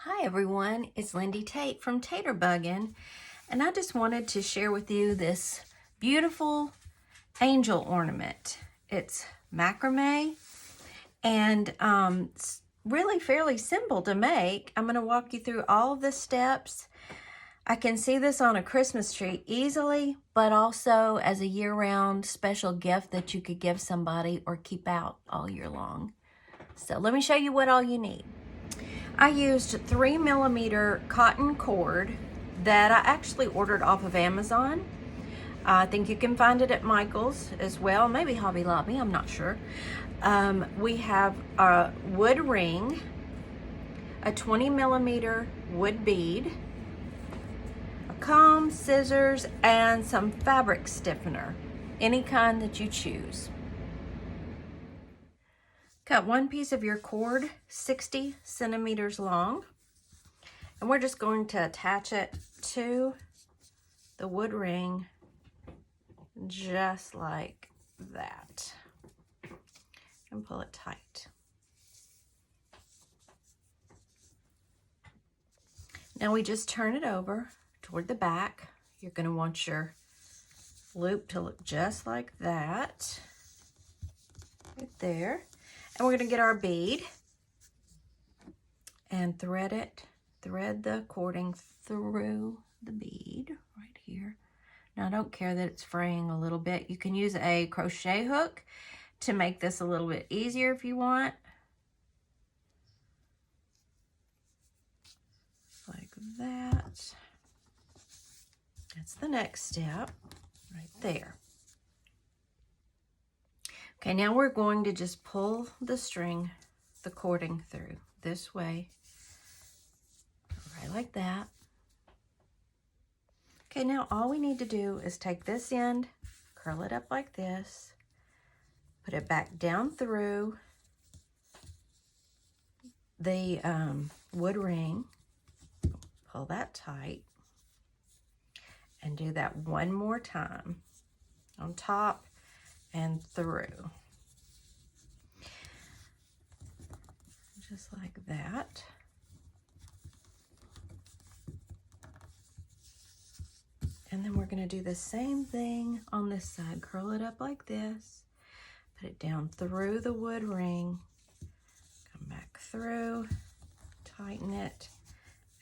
Hi everyone, it's Lindy Tate from Tater Buggin', and I just wanted to share with you this beautiful angel ornament. It's macrame, and it's really fairly simple to make. I'm going to walk you through all of the steps. I can see this on a Christmas tree easily, but also as a year-round special gift that you could give somebody or keep out all year long. So let me show you what all you need. I used 3mm cotton cord that I actually ordered off of Amazon. I think you can find it at Michael's as well, maybe Hobby Lobby, I'm not sure. We have a wood ring, a 20mm wood bead, a comb, scissors, and some fabric stiffener, any kind that you choose. Cut one piece of your cord 60 centimeters long, and we're just going to attach it to the wood ring just like that and pull it tight. Now we just turn it over toward the back. You're going to want your loop to look just like that, right there. And we're going to get our bead and thread the cording through the bead right here. Now I don't care that it's fraying a little bit. You can use a crochet hook to make this a little bit easier if you want. Like that. That's the next step right there. Okay, now we're going to just pull the string, the cording through this way, right like that. Okay, now all we need to do is take this end, curl it up like this, put it back down through the wood ring, pull that tight, and do that one more time on top and through. Just like that. And then we're going to do the same thing on this side. Curl it up like this, put it down through the wood ring, come back through, tighten it,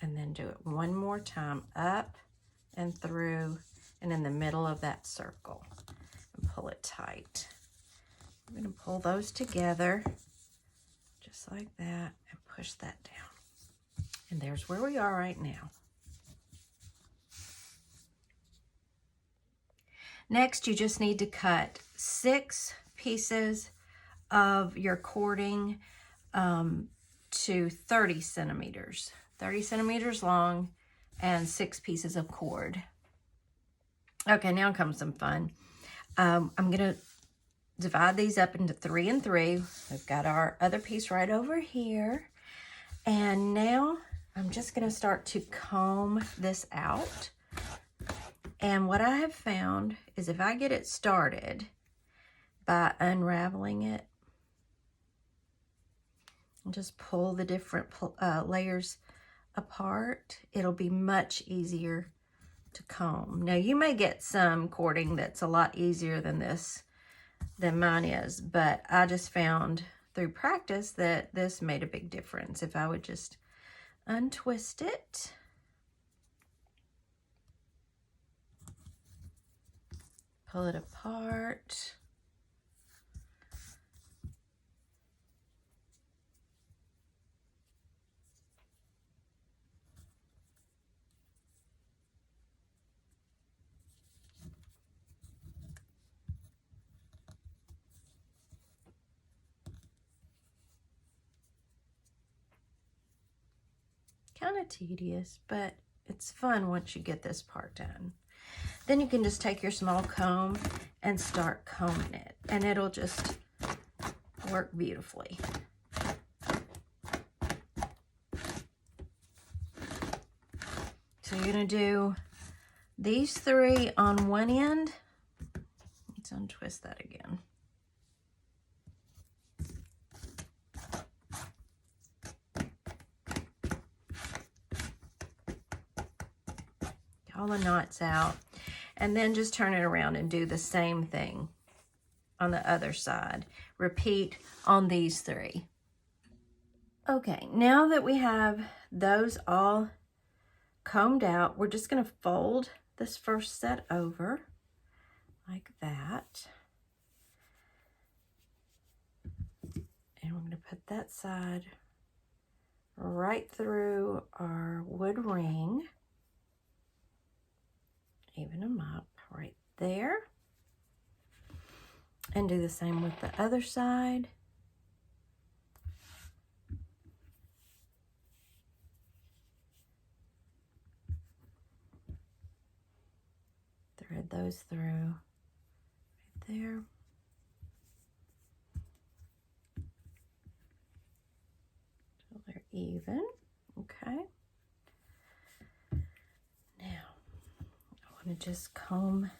and then do it one more time up and through and in the middle of that circle and pull it tight. I'm going to pull those together just like that and push that down. And there's where we are right now. Next, you just need to cut 6 pieces of your cording to 30 centimeters. 30 centimeters long and 6 pieces of cord. Okay, now comes some fun. I'm gonna divide these up into 3 and 3. We've got our other piece right over here. And now I'm just gonna start to comb this out. And what I have found is if I get it started by unraveling it and just pull the different layers apart, it'll be much easier to comb. Now you may get some cording that's a lot easier than mine is, but I just found through practice that this made a big difference if I would just untwist it. Pull it apart. Kind of tedious, but it's fun once you get this part done. Then you can just take your small comb and start combing it, and it'll just work beautifully. So you're going to do these 3 on one end. Let's untwist that again. all the knots out. And then just turn it around and do the same thing on the other side. Repeat on these 3. Okay, now that we have those all combed out, we're just going to fold this first set over like that. And we're going to put that side right through our wood ring. Even them up right there. And do the same with the other side. Thread those through right there. So they're even. Okay. Now, I want to just comb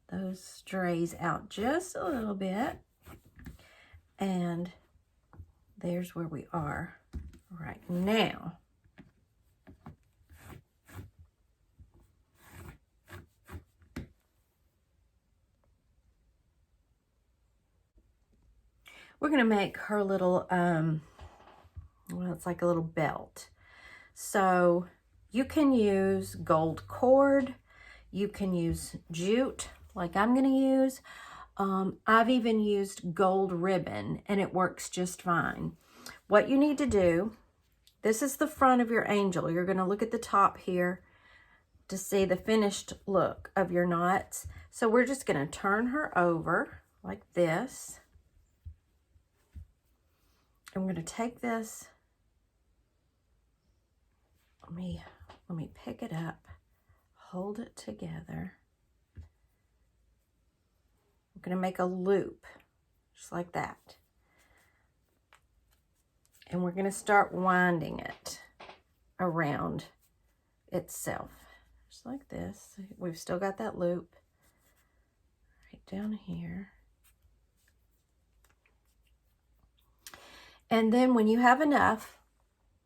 those strays out just a little bit. And there's where we are right now. We're going to make her little, well, it's like a little belt. So you can use gold cord. You can use jute, like I'm going to use. I've even used gold ribbon, and it works just fine. What you need to do, this is the front of your angel. You're going to look at the top here to see the finished look of your knots. So we're just going to turn her over like this. And we're going to take this, let me pick it up, hold it together. We're going to make a loop, just like that. And we're going to start winding it around itself, just like this. We've still got that loop right down here. And then when you have enough,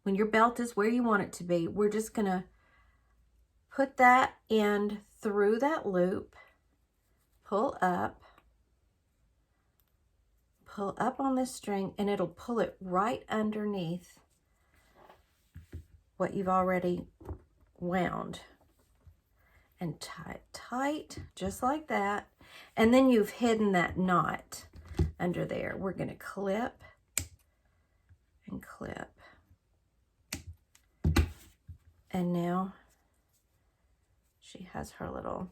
when your belt is where you want it to be, we're just going to put that end through that loop, pull up on this string, and it'll pull it right underneath what you've already wound. And tie it tight, just like that. And then you've hidden that knot under there. We're going to clip and clip. And now she has her little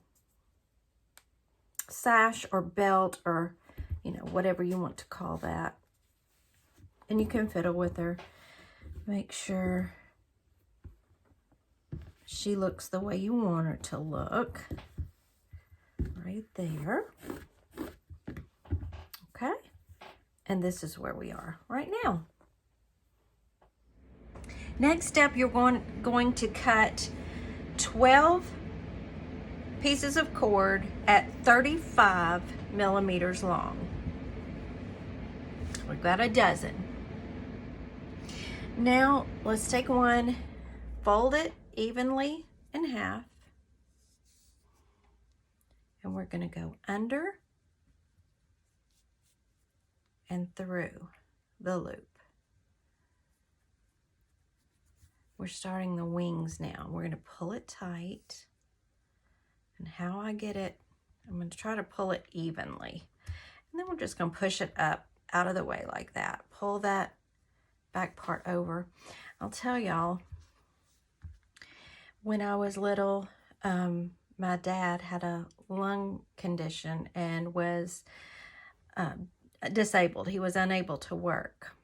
sash or belt, or whatever you want to call that. And you can fiddle with her. Make sure she looks the way you want her to look. Right there. Okay. And this is where we are right now. Next step, you're going to cut 12 pieces of cord at 35 millimeters long. We've got a dozen. Now let's take one, fold it evenly in half, and we're going to go under and through the loop. We're starting the wings now. We're going to pull it tight. And how I get it, I'm going to try to pull it evenly. And then we're just going to push it up out of the way like that. Pull that back part over. I'll tell y'all, when I was little, my dad had a lung condition and was disabled. He was unable to work.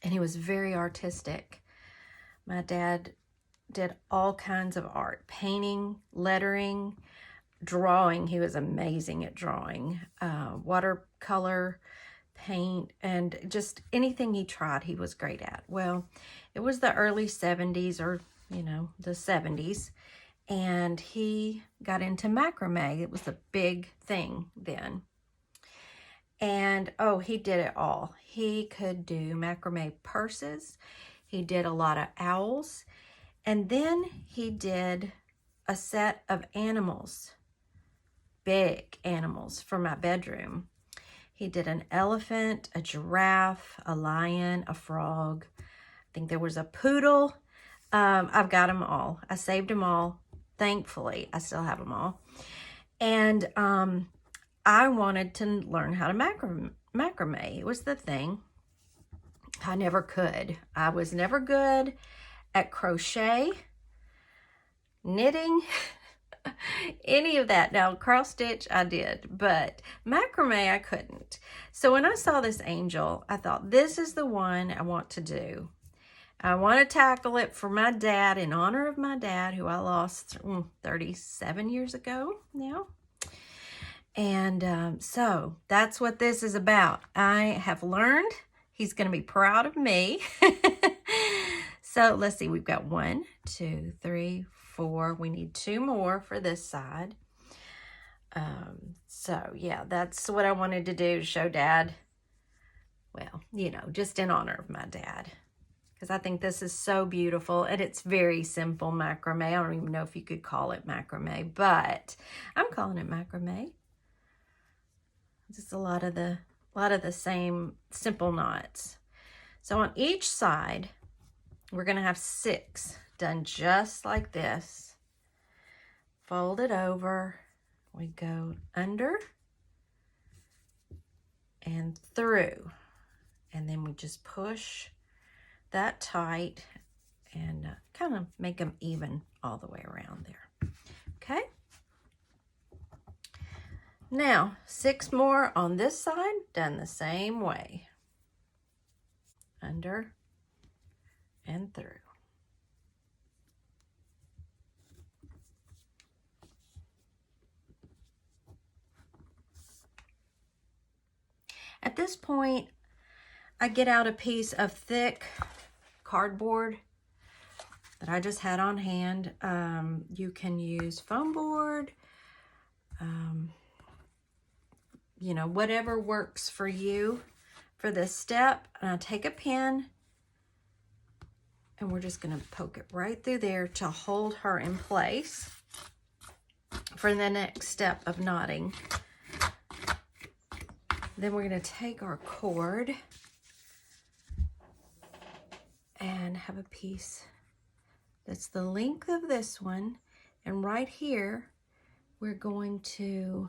And he was very artistic. My dad did all kinds of art, painting, lettering, drawing. He was amazing at drawing, watercolor, paint, and just anything he tried, he was great at. Well, it was the early 70s, or, the 70s, and he got into macrame. It was a big thing then. And, oh, he did it all. He could do macrame purses. He did a lot of owls. And then he did a set of animals, big animals for my bedroom. He did an elephant, a giraffe, a lion, a frog. I think there was a poodle. I've got them all. I saved them all. Thankfully, I still have them all. And I wanted to learn how to macrame. It was the thing. I never could. I was never good at crochet, knitting, any of that. Now, cross stitch I did, but macrame I couldn't. So when I saw this angel, I thought, this is the one I want to do. I want to tackle it for my dad, in honor of my dad, who I lost 37 years ago now. And so that's what this is about. I have learned. He's going to be proud of me. So let's see. We've got 1, 2, 3, 4. We need 2 more for this side. So yeah, that's what I wanted to do, show Dad. Well, you know, just in honor of my dad. Because I think this is so beautiful, and it's very simple macrame. I don't even know if you could call it macrame, but I'm calling it macrame. Just a lot of the same simple knots. So on each side, we're going to have 6 done just like this. Fold it over. We go under and through, and then we just push that tight and kind of make them even all the way around there. Okay. Now 6 more on this side, done the same way. Under and through. At this point, I get out a piece of thick cardboard that I just had on hand. You can use foam board, you know, whatever works for you for this step. And I take a pin, and we're just going to poke it right through there to hold her in place for the next step of knotting. Then we're going to take our cord and have a piece that's the length of this one, and right here we're going to,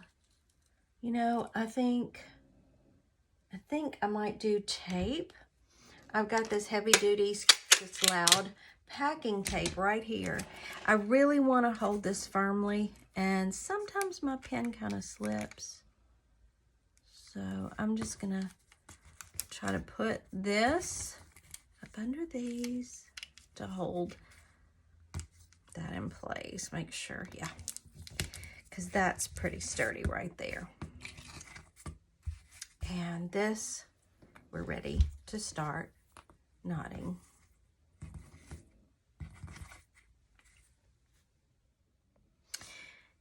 you know, I think I might do tape. I've got this heavy duty, this loud packing tape right here. I really want to hold this firmly, and sometimes my pen kind of slips. So I'm just gonna try to put this up under these to hold that in place. Make sure, yeah, because that's pretty sturdy right there. And this, we're ready to start knotting.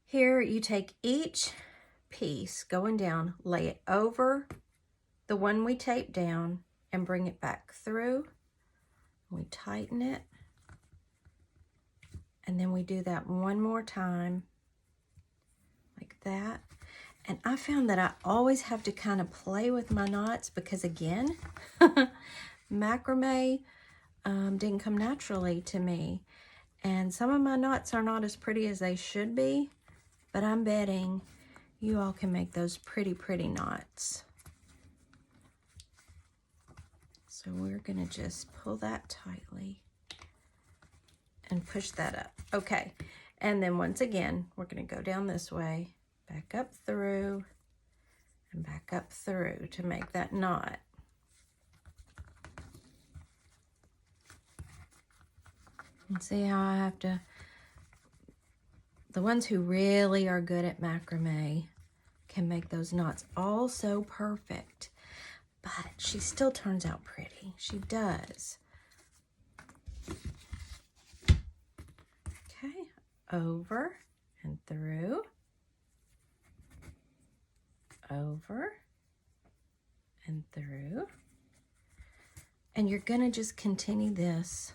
Here you take each piece going down, lay it over the one we taped down, and bring it back through. We tighten it, and then we do that one more time like that. And I found that I always have to kind of play with my knots because, again, macrame didn't come naturally to me, and some of my knots are not as pretty as they should be, but I'm betting you all can make those pretty knots. So we're gonna just pull that tightly and push that up. Okay, and then once again, we're gonna go down this way, back up through, and back up through to make that knot. And see how I have to, the ones who really are good at macrame can make those knots all so perfect, but she still turns out pretty. She does. Okay, over and through, over and through. And you're gonna just continue this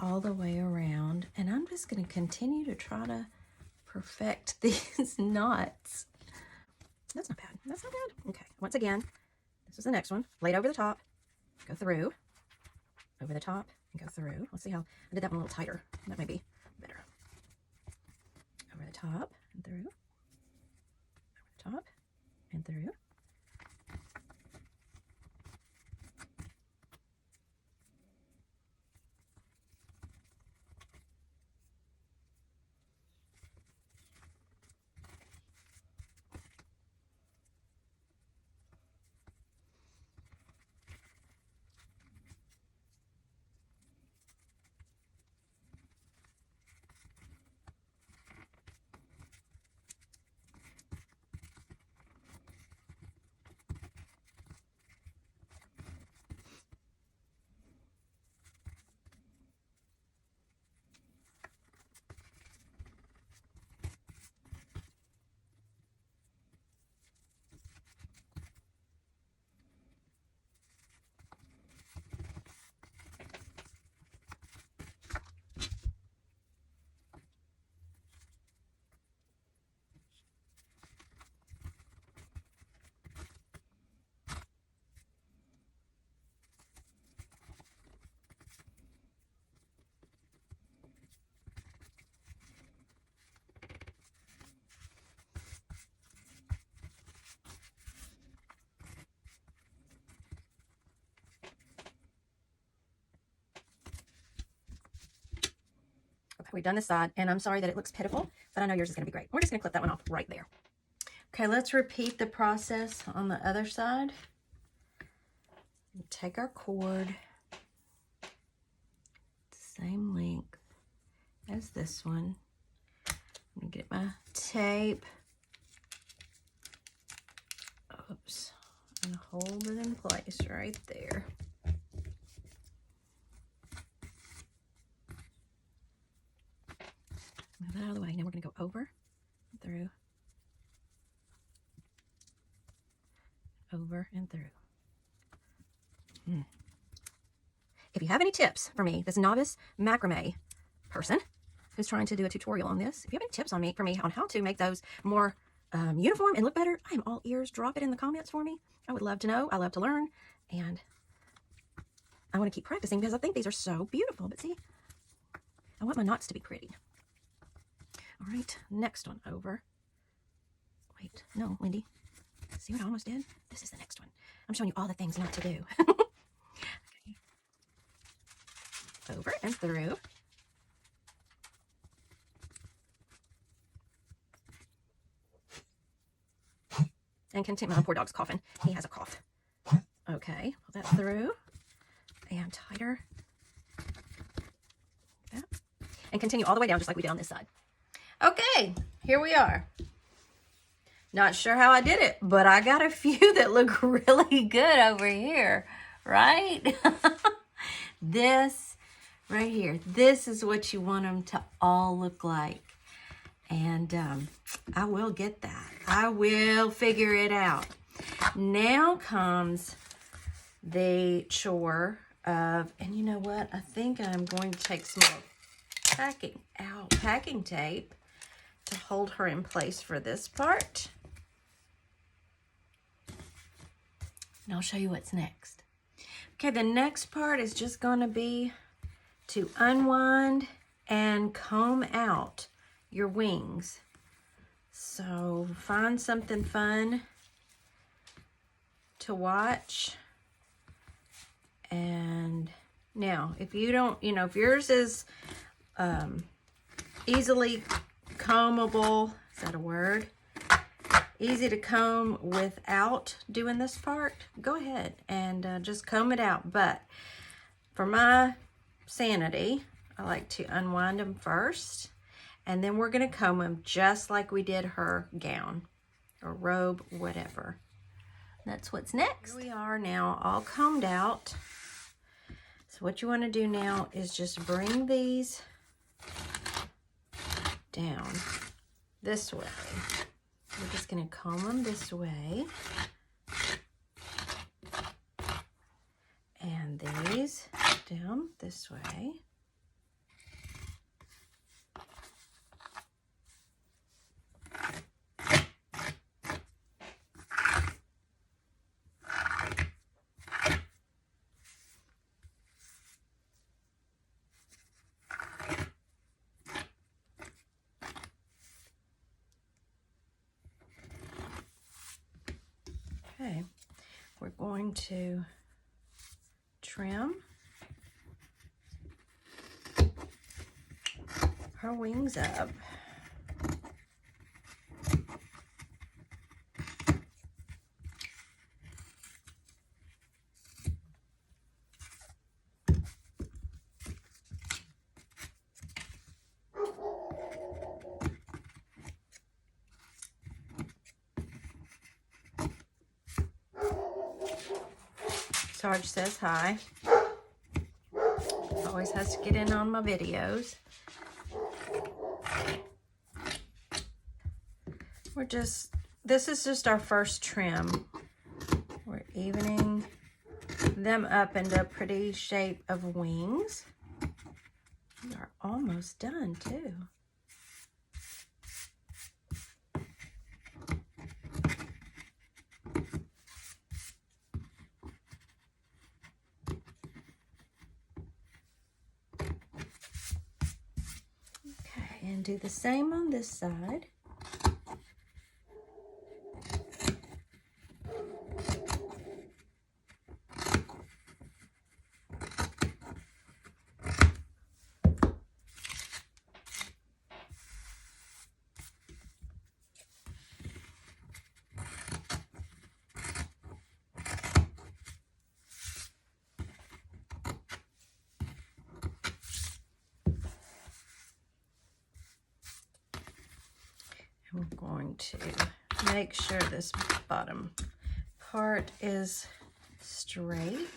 all the way around. And I'm just going to continue to try to perfect these knots. That's not bad. That's not bad. Okay, once again, this is the next one. Laid over the top, go through, over the top, and go through. Let's see how I did that one a little tighter. That may be better. Over the top and through, over the top and through. We've done this side, and I'm sorry that it looks pitiful, but I know yours is going to be great. We're just going to clip that one off right there. Okay, let's repeat the process on the other side. Take our cord, same length as this one. I'm going to get my tape. Oops. And hold it in place right there. Move that out of the way. Now we're going to go over, through, over, and through. If you have any tips for me, this novice macrame person who's trying to do a tutorial on this, if you have any tips for me on how to make those more uniform and look better, I am all ears. Drop it in the comments for me. I would love to know. I love to learn, and I want to keep practicing because I think these are so beautiful. But see, I want my knots to be pretty. All right, next one over. Wait, no, Wendy. See what I almost did? This is the next one. I'm showing you all the things not to do. Okay. Over and through. And continue. My poor dog's coughing. He has a cough. Okay, pull that through. And tighter. Like that. And continue all the way down just like we did on this side. Okay, here we are. Not sure how I did it, but I got a few that look really good over here, right? This right here, this is what you want them to all look like. And I will get that. I will figure it out. Now comes the chore of, and you know what? I think I'm going to take some more packing tape to hold her in place for this part. And I'll show you what's next. Okay, the next part is just going to be to unwind and comb out your wings. So find something fun to watch. And now, if you don't, if yours is easily combable, is that a word? Easy to comb without doing this part, go ahead and just comb it out. But for my sanity, I like to unwind them first, and then we're going to comb them just like we did her gown or robe, whatever. That's what's next. Here we are now, all combed out. So what you want to do now is just bring these down this way. We're just going to comb them this way. And these down this way. Okay, we're going to trim her wings up. Sarge says hi. Always has to get in on my videos. This is just our first trim. We're evening them up into a pretty shape of wings. We are almost done too. Okay, and do the same on this side. And we're going to make sure this bottom part is straight.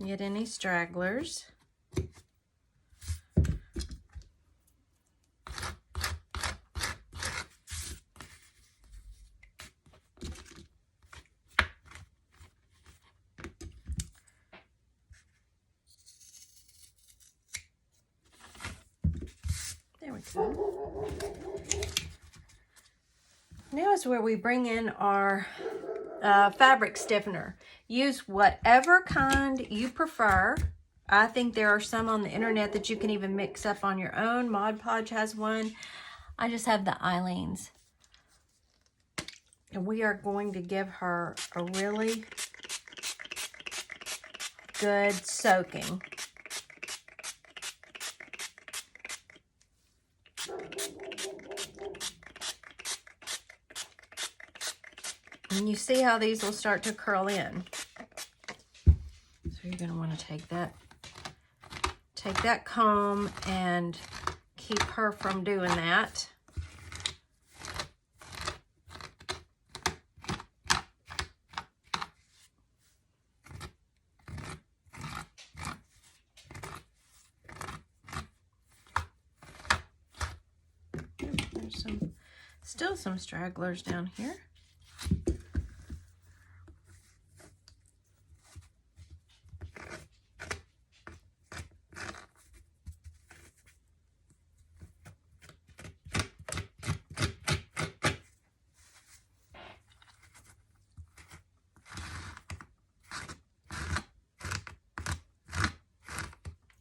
Get any stragglers. There we go. Now is where we bring in our fabric stiffener. Use whatever kind you prefer. I think there are some on the internet that you can even mix up on your own. Mod Podge has one. I just have the Eileen's. And we are going to give her a really good soaking. And you see how these will start to curl in. So you're going to want to take that comb and keep her from doing that. There's still some stragglers down here.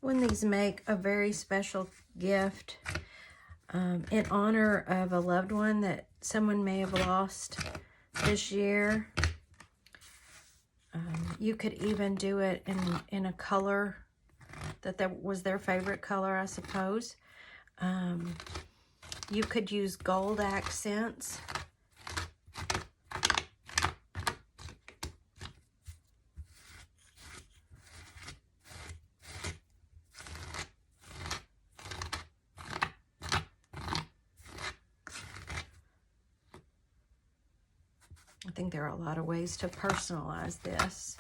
When these make a very special gift in honor of a loved one that someone may have lost this year, you could even do it in a color that was their favorite color, I suppose. You could use gold accents. I think there are a lot of ways to personalize this.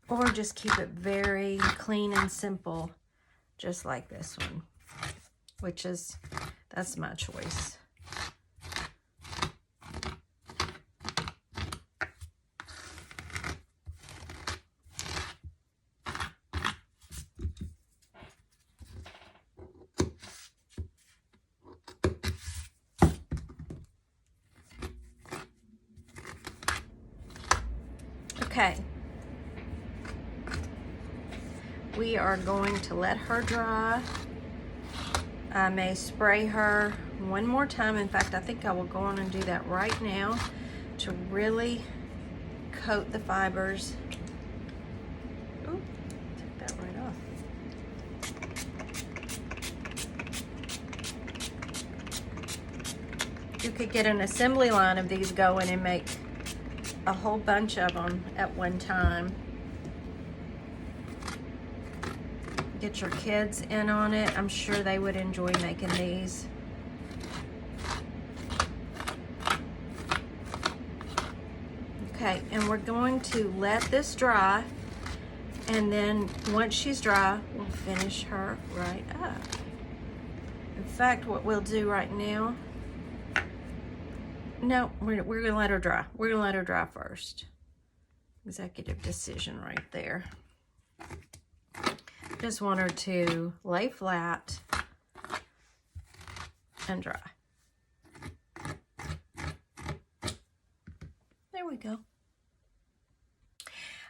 Or just keep it very clean and simple, just like this one, that's my choice. Okay, we are going to let her dry I may spray her one more time. In fact, I think I will go on and do that right now to really coat the fibers. Ooh, took that right off. You could get an assembly line of these going and make a whole bunch of them at one time. Get your kids in on it. I'm sure they would enjoy making these. Okay, and we're going to let this dry, and then once she's dry, we'll finish her right up. In fact, what we'll do right now, no, we're gonna let her dry. We're gonna let her dry first. Executive decision right there. Just want her to lay flat and dry. There we go.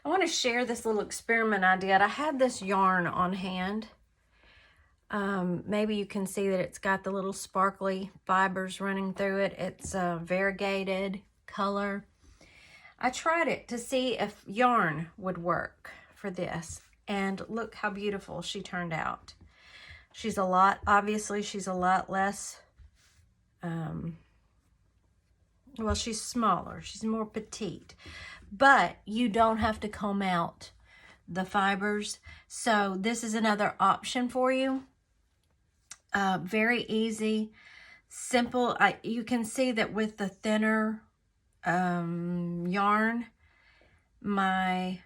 I want to share this little experiment I did. I had this yarn on hand. Maybe you can see that it's got the little sparkly fibers running through it. It's a variegated color. I tried it to see if yarn would work for this. And look how beautiful she turned out. She's a lot, obviously she's a lot less, well, she's smaller. She's more petite. But you don't have to comb out the fibers. So this is another option for you. Very easy, simple. You can see that with the thinner yarn, my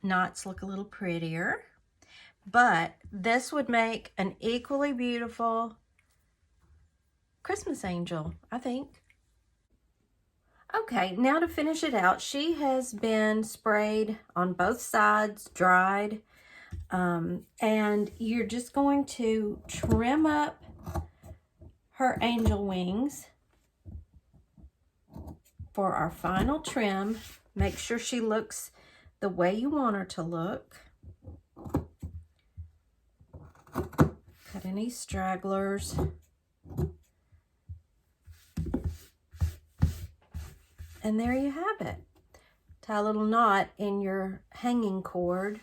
knots look a little prettier, but this would make an equally beautiful Christmas angel, I think. Okay, now to finish it out, she has been sprayed on both sides, dried, and you're just going to trim up her angel wings for our final trim. Make sure she looks the way you want her to look. Cut any stragglers. And there you have it. Tie a little knot in your hanging cord,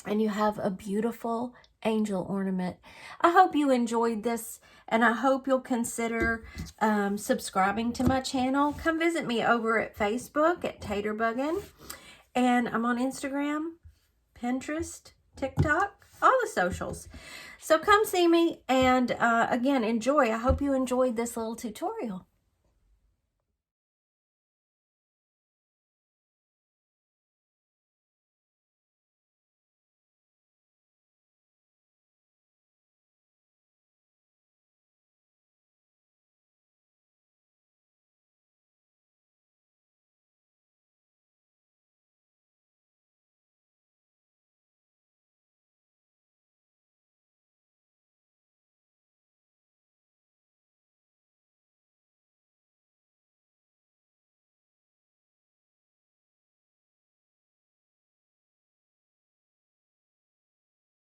and you have a beautiful angel ornament. I hope you enjoyed this, and I hope you'll consider subscribing to my channel. Come visit me over at Facebook at Taterbuggin'. And I'm on Instagram, Pinterest, TikTok, all the socials. So come see me and again, enjoy. I hope you enjoyed this little tutorial.